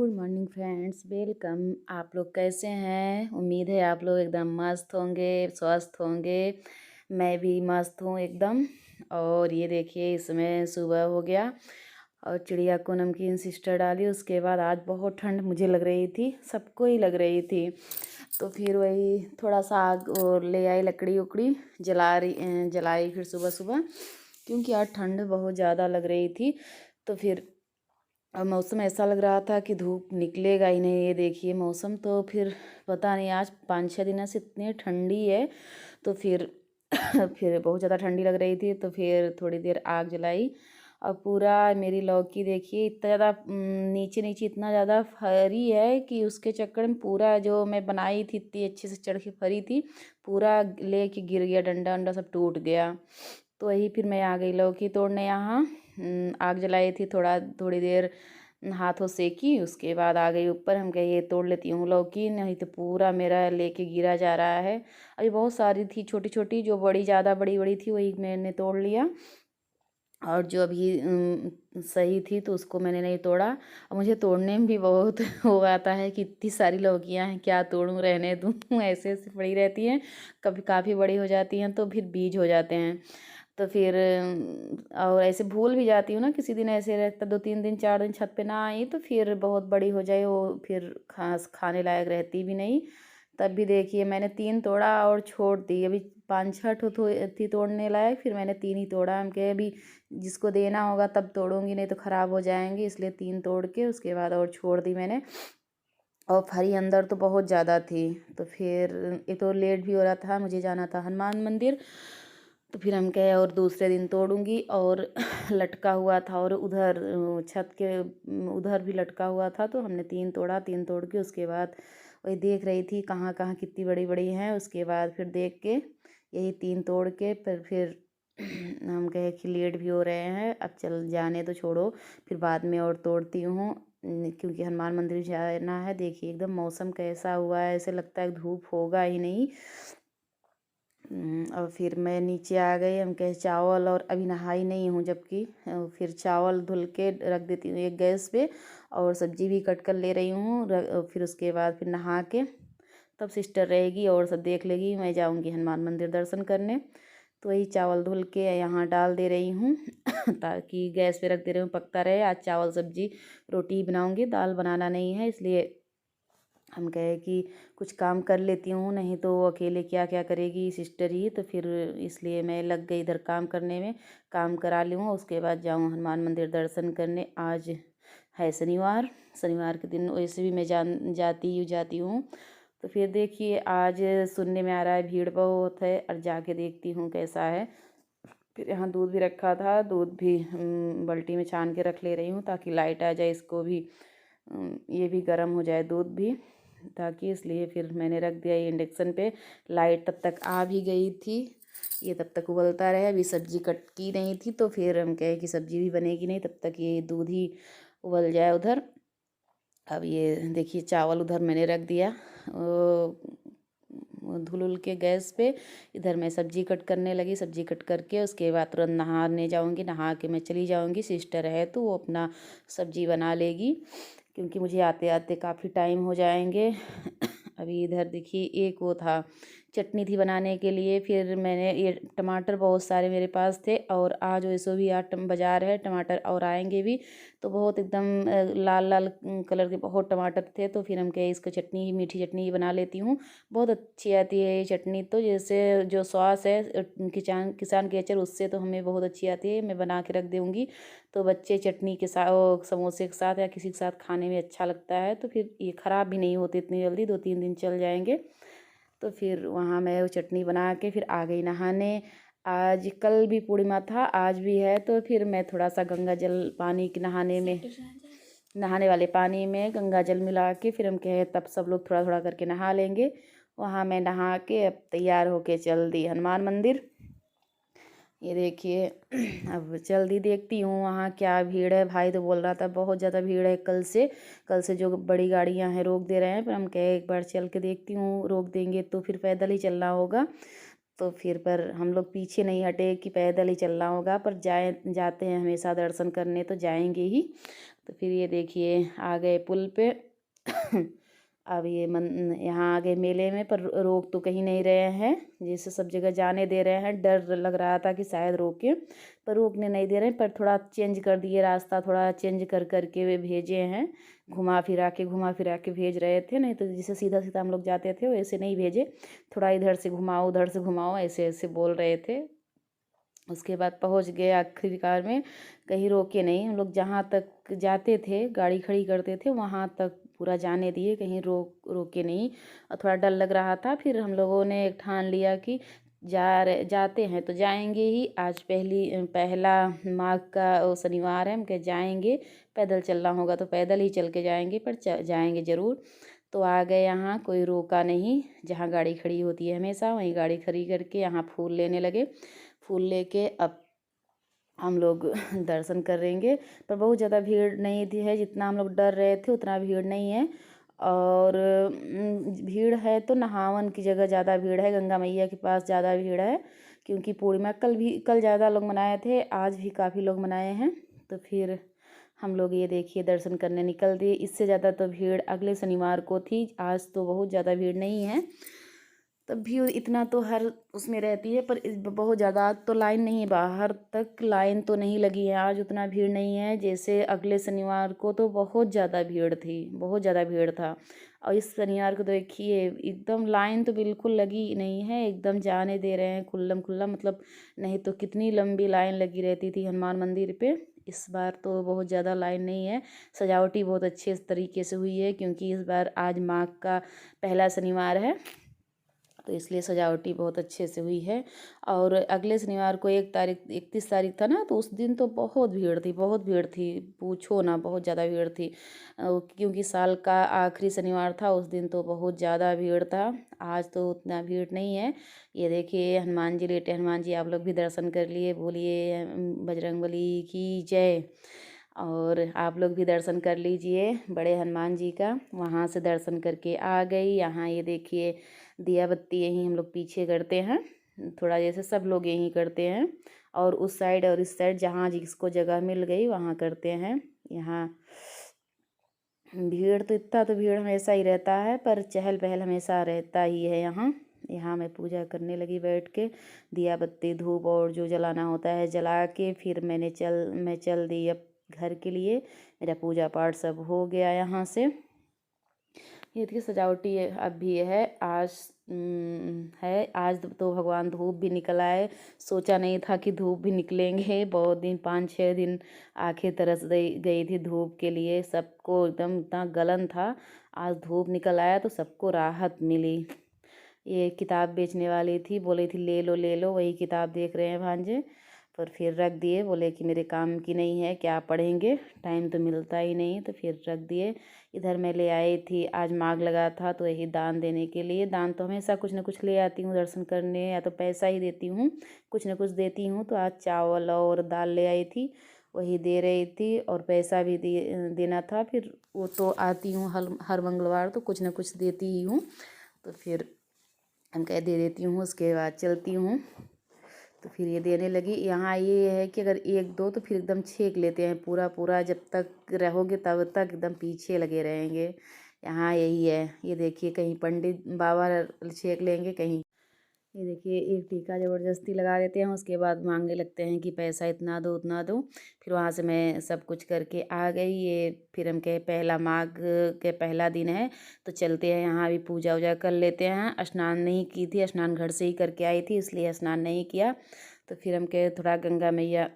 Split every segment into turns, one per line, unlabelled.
Good morning friends, welcome. आप लोग कैसे हैं? उम्मीद है आप लोग एकदम मस्त होंगे, स्वस्थ होंगे। मैं भी मस्त हूँ एकदम। और ये देखिए, इसमें सुबह हो गया और चिड़िया को नमकीन सिस्टर डाली। उसके बाद आज बहुत ठंड मुझे लग रही थी, सबको ही लग रही थी। तो फिर वही थोड़ा सा आग और ले आई, लकड़ी उकड़ी जलाई फिर सुबह सुबह, क्योंकि आज ठंड बहुत ज़्यादा लग रही थी। तो फिर अब मौसम ऐसा लग रहा था कि धूप निकलेगा ही नहीं। ये देखिए मौसम, तो फिर पता नहीं, आज 5-6 दिनों से इतनी ठंडी है। तो फिर फिर बहुत ज़्यादा ठंडी लग रही थी, तो फिर थोड़ी देर आग जलाई। अब पूरा मेरी लौकी देखिए, इतना ज़्यादा नीचे नीचे इतना ज़्यादा फरी है कि उसके चक्कर में पूरा जो मैं बनाई थी इतनी अच्छे से चढ़ के फरी थी, पूरा लेके गिर गया, डंडा वंडा सब टूट गया। तो वही फिर मैं आ गई लौकी तोड़ने यहाँ। आग जलाई थी, थोड़ी देर हाथों सेकी, उसके बाद आ गई ऊपर। हम कहे ये तोड़ लेती हूँ लौकी, नहीं तो पूरा मेरा लेके गिरा जा रहा है। अभी बहुत सारी थी छोटी छोटी, जो बड़ी ज़्यादा बड़ी बड़ी थी वही मैंने तोड़ लिया, और जो अभी सही थी तो उसको मैंने नहीं तोड़ा। और मुझे तोड़ने में भी बहुत हो आता है कि इतनी सारी लौकियाँ हैं, क्या तोड़ूं, रहने दूं ऐसे ऐसे पड़ी रहती हैं। कभी काफ़ी बड़ी हो जाती हैं तो फिर बीज हो जाते हैं। तो फिर और ऐसे भूल भी जाती हूँ ना, किसी दिन ऐसे रहता 2-3 दिन 4 दिन छत पे ना आई तो फिर बहुत बड़ी हो जाए वो, फिर खाने लायक रहती भी नहीं। तब भी देखिए मैंने 3 तोड़ा और छोड़ दी। अभी 5-6 थी तोड़ने लायक, फिर मैंने 3 ही तोड़ा। हम कहे अभी जिसको देना होगा तब तोड़ूंगी, नहीं तो ख़राब हो जाएंगी, इसलिए 3 तोड़ के उसके बाद और छोड़ दी मैंने। और फरी अंदर तो बहुत ज़्यादा थी। तो फिर एक तो लेट भी हो रहा था, मुझे जाना था हनुमान मंदिर। तो फिर हम कहे और दूसरे दिन तोड़ूंगी। और लटका हुआ था, और उधर छत के उधर भी लटका हुआ था, तो हमने 3 तोड़ा। 3 तोड़ के उसके बाद वही देख रही थी कहाँ कहाँ कितनी बड़ी बड़ी हैं। उसके बाद फिर देख के यही 3 तोड़ के फिर हम कहे कि लेट भी हो रहे हैं, अब चल जाने तो छोड़ो, फिर बाद में और तोड़ती हूँ। क्योंकि हनुमान मंदिर जाना है। देखिए एकदम मौसम कैसा हुआ है, ऐसे लगता है धूप होगा ही नहीं। और फिर मैं नीचे आ गई। हम कहे चावल, और अभी नहाई नहीं हूँ, जबकि फिर चावल धुल के रख देती हूँ एक गैस पे, और सब्जी भी कट कर ले रही हूँ। फिर उसके बाद फिर नहा के तब सिस्टर रहेगी और सब देख लेगी, मैं जाऊँगी हनुमान मंदिर दर्शन करने। तो वही चावल धुल के यहाँ डाल दे रही हूँ ताकि गैस पे रख दे रही हूँ, पकता रहे। आज चावल सब्जी रोटी बनाऊँगी, दाल बनाना नहीं है, इसलिए हम कहे कि कुछ काम कर लेती हूँ, नहीं तो वो अकेले क्या क्या करेगी सिस्टर ही। तो फिर इसलिए मैं लग गई इधर काम करने में, काम करा लूँ उसके बाद जाऊँ हनुमान मंदिर दर्शन करने। आज है शनिवार, शनिवार के दिन वैसे भी मैं जाती हूँ। तो फिर देखिए आज सुनने में आ रहा है भीड़ बहुत है, और जाके देखती हूँ कैसा है। फिर यहाँ दूध भी रखा था, दूध भी बाल्टी में छान के रख ले रही हूँ ताकि लाइट आ जाए, इसको भी ये भी गर्म हो जाए दूध भी, ताकि इसलिए फिर मैंने रख दिया ये इंडक्शन पे। लाइट तब तक आ भी गई थी, ये तब तक उबलता रहे। अभी सब्जी कट की नहीं थी, तो फिर हम कहे कि सब्जी भी बनेगी नहीं तब तक, ये दूध ही उबल जाए उधर। अब ये देखिए चावल उधर मैंने रख दिया धुल के गैस पे। इधर मैं सब्जी कट करने लगी, सब्जी कट करके उसके बाद तुरंत नहाने जाऊंगी। नहा के मैं चली जाऊंगी, सिस्टर है तो वो अपना सब्जी बना लेगी, क्योंकि मुझे आते आते काफ़ी टाइम हो जाएंगे। अभी इधर देखिए एक वो था, चटनी थी बनाने के लिए। फिर मैंने ये टमाटर बहुत सारे मेरे पास थे, और आज वैसे भी आज बाज़ार है, टमाटर और आएंगे भी, तो बहुत एकदम लाल लाल कलर के बहुत टमाटर थे। तो फिर हम कहे इसको चटनी ही, मीठी चटनी ही बना लेती हूँ, बहुत अच्छी आती है ये चटनी। तो जैसे जो सॉस है किसान केचर, उससे तो हमें बहुत अच्छी आती है, मैं बना के रख दूँगी। तो बच्चे चटनी के साथ, समोसे के साथ या किसी के साथ खाने में अच्छा लगता है। तो फिर ये ख़राब भी नहीं होती इतनी जल्दी, 2-3 दिन चल जाएंगे। तो फिर वहाँ मैं वो चटनी बना के फिर आ गई नहाने। आज कल भी पूर्णिमा था, आज भी है, तो फिर मैं थोड़ा सा गंगा जल पानी के नहाने वाले पानी में गंगा जल मिला के, फिर हम कहे तब सब लोग थोड़ा थोड़ा करके नहा लेंगे। वहाँ मैं नहा के अब तैयार होके चल दी हनुमान मंदिर। ये देखिए अब जल्दी देखती हूँ वहाँ क्या भीड़ है। भाई तो बोल रहा था बहुत ज़्यादा भीड़ है कल से जो बड़ी गाड़ियाँ हैं रोक दे रहे हैं, पर हम कहे एक बार चल के देखती हूँ, रोक देंगे तो फिर पैदल ही चलना होगा। तो फिर पर हम लोग पीछे नहीं हटे कि पैदल ही चलना होगा, पर जाते हैं हमेशा दर्शन करने तो जाएंगे ही। तो फिर ये देखिए आ गए पुल पे। अब ये यहाँ आ गए मेले में, पर रोक तो कहीं नहीं रहे हैं, जैसे सब जगह जाने दे रहे हैं। डर लग रहा था कि शायद रोके, पर रोकने नहीं दे रहे हैं, पर थोड़ा चेंज कर दिए रास्ता, थोड़ा चेंज कर करके वे भेजे हैं। घुमा फिरा के भेज रहे थे, नहीं तो जैसे सीधा सीधा हम लोग जाते थे वैसे नहीं भेजे। थोड़ा इधर से घुमाओ उधर से घुमाओ ऐसे ऐसे बोल रहे थे। उसके बाद पहुंच गए आखिरकार में, कहीं रोके नहीं। हम लोग जहाँ तक जाते थे गाड़ी खड़ी करते थे वहाँ तक पूरा जाने दिए, कहीं रोके नहीं। और थोड़ा डर लग रहा था, फिर हम लोगों ने ठान लिया कि जाते हैं तो जाएंगे ही। आज पहला माघ का वो शनिवार है, हम कहे जाएंगे, पैदल चलना होगा तो पैदल ही चल के जाएंगे, पर जाएंगे ज़रूर। तो आ गए यहाँ, कोई रोका नहीं। जहाँ गाड़ी खड़ी होती है हमेशा वहीं गाड़ी खड़ी करके यहाँ फूल लेने लगे। फूल लेके अब हम लोग दर्शन करेंगे। पर बहुत ज़्यादा भीड़ नहीं थी है, जितना हम लोग डर रहे थे उतना भीड़ नहीं है। और भीड़ है तो नहावन की जगह ज़्यादा भीड़ है, गंगा मैया के पास ज़्यादा भीड़ है, क्योंकि पूर्णिमा कल ज़्यादा लोग मनाए थे, आज भी काफ़ी लोग मनाए हैं। तो फिर हम लोग ये देखिए दर्शन करने निकल दिए। इससे ज़्यादा तो भीड़ अगले शनिवार को थी, आज तो बहुत ज़्यादा भीड़ नहीं है। तब भी इतना तो हर उसमें रहती है, पर बहुत ज़्यादा तो लाइन नहीं है, बाहर तक लाइन तो नहीं लगी है। आज उतना भीड़ नहीं है, जैसे अगले शनिवार को तो बहुत ज़्यादा भीड़ थी, बहुत ज़्यादा भीड़ था। और इस शनिवार को देखिए एकदम लाइन तो बिल्कुल लगी नहीं है, एकदम जाने दे रहे हैं खुल्लम खुल्ला। मतलब नहीं तो कितनी लंबी लाइन लगी रहती थी हनुमान मंदिर पे। इस बार तो बहुत ज़्यादा लाइन नहीं है। सजावटी बहुत अच्छे तरीके से हुई है, क्योंकि इस बार आज माघ का पहला शनिवार है, तो इसलिए सजावटी बहुत अच्छे से हुई है। और अगले शनिवार को 31 तारीख था ना, तो उस दिन तो बहुत भीड़ थी, बहुत भीड़ थी, पूछो ना, बहुत ज़्यादा भीड़ थी। क्योंकि साल का आखिरी शनिवार था, उस दिन तो बहुत ज़्यादा भीड़ था। आज तो उतना भीड़ नहीं है। ये देखिए हनुमान जी लेटे, हनुमान जी आप लोग भी दर्शन कर लिए, बोलिए बजरंगबली की जय। और आप लोग भी दर्शन कर लीजिए बड़े हनुमान जी का। वहाँ से दर्शन करके आ गई। यहाँ ये देखिए दिया बत्ती यहीं हम लोग पीछे करते हैं, थोड़ा जैसे सब लोग यहीं करते हैं। और उस साइड और इस साइड जहाँ जिसको जगह मिल गई वहाँ करते हैं। यहाँ भीड़ तो इतना तो भीड़ हमेशा ही रहता है, पर चहल पहल हमेशा रहता ही है यहाँ। यहाँ मैं पूजा करने लगी बैठ के, दिया बत्ती धूप और जो जलाना होता है जला के, फिर मैं चल दी अब घर के लिए। मेरा पूजा पाठ सब हो गया यहाँ से। ये देखिए सजावटी अब भी है। आज आज तो भगवान धूप भी निकल आए। सोचा नहीं था कि धूप भी निकलेंगे, बहुत दिन 5-6 दिन आंखें तरस गई थी धूप के लिए, सबको एकदम इतना गलन था। आज धूप निकल आया तो सबको राहत मिली। ये किताब बेचने वाली थी, बोली थी ले लो, वही किताब देख रहे हैं भांजे, पर फिर रख दिए। बोले कि मेरे काम की नहीं है, क्या पढ़ेंगे, टाइम तो मिलता ही नहीं, तो फिर रख दिए। इधर मैं ले आई थी, आज माघ लगा था तो यही दान देने के लिए। दान तो हमेशा कुछ ना कुछ ले आती हूँ दर्शन करने, या तो पैसा ही देती हूँ, कुछ ना कुछ देती हूँ। तो आज चावल और दाल ले आई थी, वही दे रही थी, और पैसा भी देना था। फिर वो तो आती हूँ हर मंगलवार, तो कुछ ना कुछ देती ही हूँ। तो फिर हम कह दे देती हूँ, उसके बाद चलती हूँ। तो फिर ये देने लगी। यहाँ ये है कि अगर एक दो तो फिर एकदम छेक लेते हैं पूरा पूरा, जब तक रहोगे तब तक एकदम पीछे लगे रहेंगे। यहाँ यही है। ये देखिए कहीं पंडित बाबा छेक लेंगे, कहीं ये देखिए एक टीका ज़बरदस्ती लगा देते हैं, उसके बाद मांगने लगते हैं कि पैसा इतना दो उतना दो। फिर वहाँ से मैं सब कुछ करके आ गई। ये फिर हम कहे पहला माघ के पहला दिन है, तो चलते हैं यहाँ भी पूजा वूजा कर लेते हैं। स्नान नहीं की थी, स्नान घर से ही करके आई थी, इसलिए स्नान नहीं किया। तो फिर हम कहे थोड़ा गंगा मैया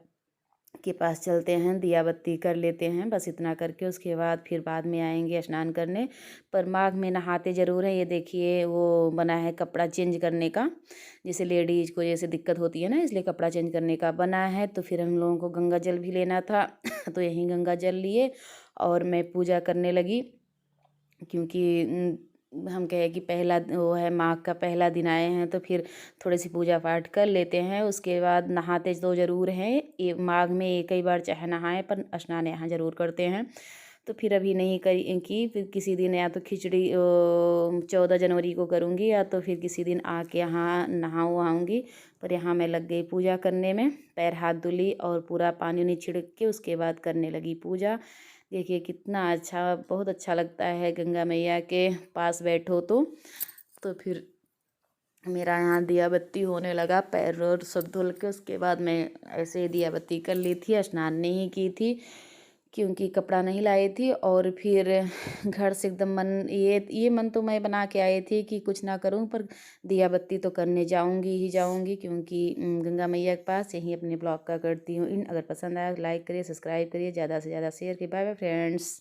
के पास चलते हैं, दिया बत्ती कर लेते हैं, बस इतना करके उसके बाद फिर बाद में आएंगे स्नान करने। पर माघ में नहाते ज़रूर हैं। ये देखिए वो बना है कपड़ा चेंज करने का, जैसे लेडीज़ को जैसे दिक्कत होती है ना, इसलिए कपड़ा चेंज करने का बना है। तो फिर हम लोगों को गंगा जल भी लेना था तो यहीं गंगा जल लिए और मैं पूजा करने लगी। क्योंकि हम कहे कि पहला वो है, माघ का पहला दिन आए हैं, तो फिर थोड़ी सी पूजा पाठ कर लेते हैं। उसके बाद नहाते तो ज़रूर हैं, ये माघ में एक ही बार चाहे नहाएं, पर स्नान यहाँ ज़रूर करते हैं। तो फिर अभी नहीं करी कि फिर किसी दिन, या तो खिचड़ी 14 जनवरी को करूँगी, या तो फिर किसी दिन आके यहाँ नहाऊँगी। पर यहाँ मैं लग गई पूजा करने में, पैर हाथ धुली और पूरा पानी उनी छिड़क के उसके बाद करने लगी पूजा। देखिए कितना अच्छा, बहुत अच्छा लगता है गंगा मैया के पास बैठो तो फिर मेरा यहाँ दिया बत्ती होने लगा, पैर और सब धुल के। उसके बाद मैं ऐसे ही दिया बत्ती कर ली थी, स्नान नहीं की थी क्योंकि कपड़ा नहीं लाई थी। और फिर घर से एकदम मन, ये मन तो मैं बना के आई थी कि कुछ ना करूं, पर दिया बत्ती तो करने जाऊंगी ही जाऊंगी, क्योंकि गंगा मैया के पास यहीं अपने ब्लॉग का करती हूँ। अगर पसंद आया लाइक करिए, सब्सक्राइब करिए, ज़्यादा से ज़्यादा शेयर करिए। Bye bye friends.